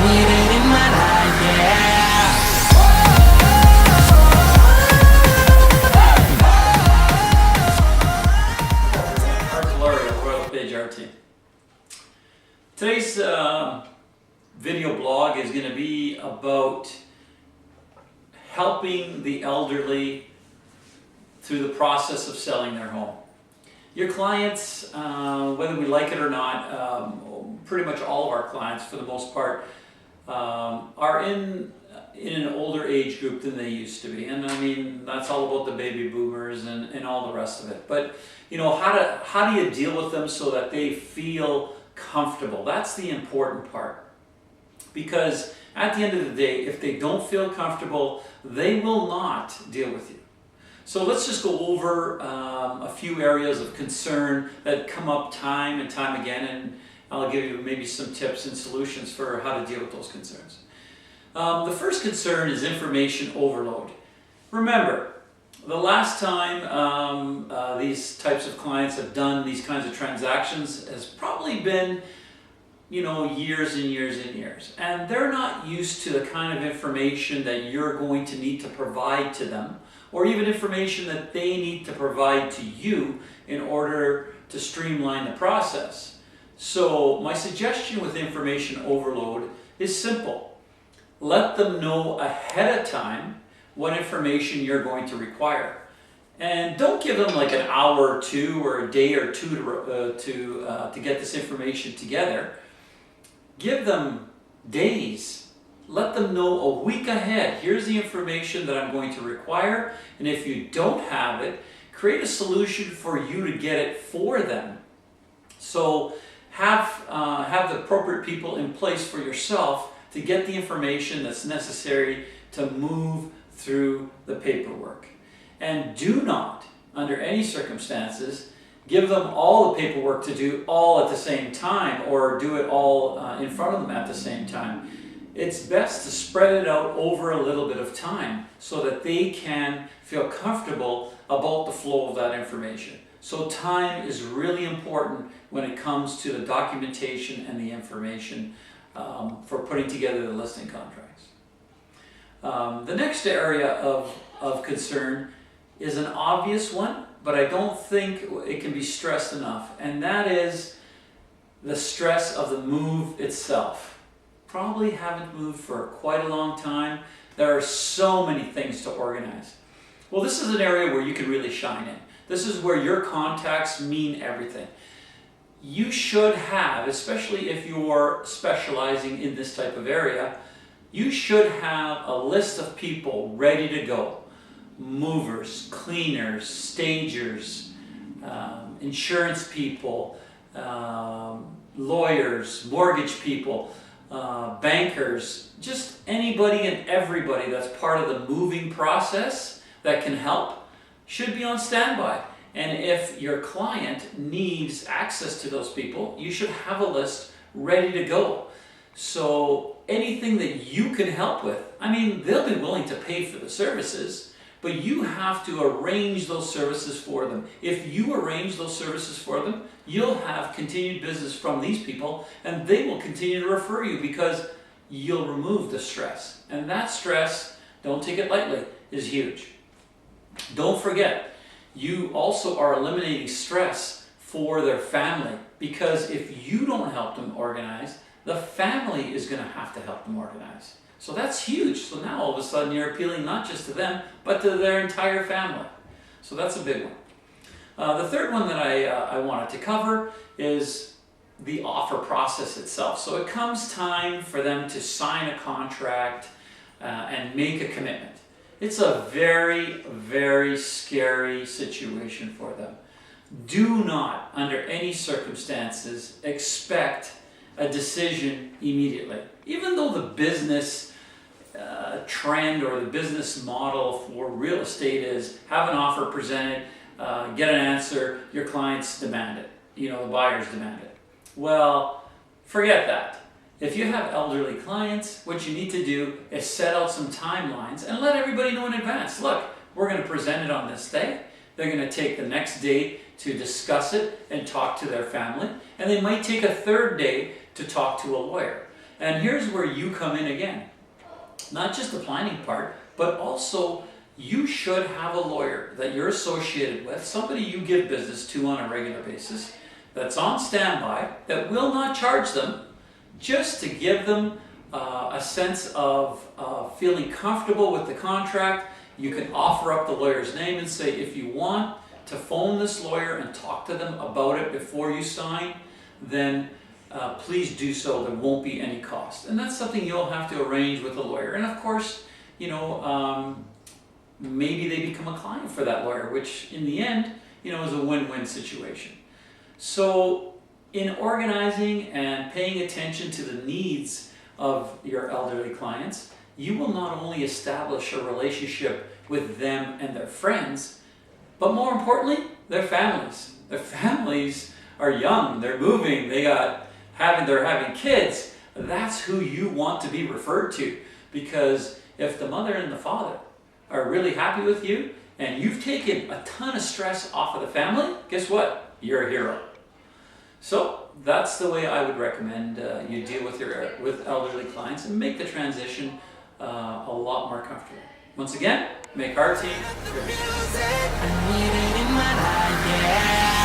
need it in my life, yeah. Today's video blog is going to be about helping the elderly through the process of selling their home. Your clients, whether we like it or not, pretty much all of our clients for the most part are in an older age group than they used to be. And I mean, that's all about the baby boomers and all the rest of it. But you know, how do you deal with them so that they feel comfortable? That's the important part. Because at the end of the day, if they don't feel comfortable, they will not deal with you. So let's just go over a few areas of concern that come up time and time again, and I'll give you maybe some tips and solutions for how to deal with those concerns. The first concern is information overload. Remember, the last time these types of clients have done these kinds of transactions has probably been, you know, years and years and years. And they're not used to the kind of information that you're going to need to provide to them, or even information that they need to provide to you in order to streamline the process. So my suggestion with information overload is simple. Let them know ahead of time what information you're going to require. And don't give them like an hour or two or a day or two to get this information together. Give them days. Let them know a week ahead. Here's the information that I'm going to require, and if you don't have it, create a solution for you to get it for them. So have the appropriate people in place for yourself to get the information that's necessary to move through the paperwork. And do not, under any circumstances, give them all the paperwork to do all at the same time, or do it all in front of them at the same time. It's best to spread it out over a little bit of time so that they can feel comfortable about the flow of that information. So time is really important when it comes to the documentation and the information for putting together the listing contracts. The next area of concern is an obvious one, but I don't think it can be stressed enough, and that is the stress of the move itself. Probably haven't moved for quite a long time. There are so many things to organize. Well, this is an area where you can really shine in. This is where your contacts mean everything. You should have, especially if you're specializing in this type of area, you should have a list of people ready to go. Movers, cleaners, stagers, insurance people, lawyers, mortgage people, bankers, just anybody and everybody that's part of the moving process that can help should be on standby. And if your client needs access to those people, you should have a list ready to go. So anything that you can help with, I mean, they'll be willing to pay for the services, but you have to arrange those services for them. If you arrange those services for them, you'll have continued business from these people, and they will continue to refer you because you'll remove the stress. And that stress, don't take it lightly, is huge. Don't forget, you also are eliminating stress for their family, because if you don't help them organize, the family is going to have to help them organize. So that's huge. So now all of a sudden you're appealing not just to them, but to their entire family. So that's a big one. The third one that I wanted to cover is the offer process itself. So it comes time for them to sign a contract and make a commitment. It's a very, very scary situation for them. Do not, under any circumstances, expect a decision immediately. Even though the business trend or the business model for real estate is have an offer presented, get an answer, your clients demand it, the buyers demand it. Well, forget that. If you have elderly clients, what you need to do is set out some timelines and let everybody know in advance. Look, we're going to present it on this day. They're going to take the next day to discuss it and talk to their family, and they might take a third day to talk to a lawyer. And here's where you come in again. Not just the planning part, but also you should have a lawyer that you're associated with, somebody you give business to on a regular basis, that's on standby, that will not charge them, just to give them a sense of feeling comfortable with the contract. You can offer up the lawyer's name and say, if you want to phone this lawyer and talk to them about it before you sign, then please do so. There won't be any cost. And that's something you'll have to arrange with the lawyer. And of course, maybe they become a client for that lawyer, which in the end, is a win-win situation. So in organizing and paying attention to the needs of your elderly clients, you will not only establish a relationship with them and their friends, but more importantly, their families. Their families are young, they're moving, they're having kids. That's who you want to be referred to, because if the mother and the father are really happy with you and you've taken a ton of stress off of the family, guess what? You're a hero. So that's the way I would recommend you deal with elderly clients and make the transition a lot more comfortable. Once again, make our team I need it in my life, yeah.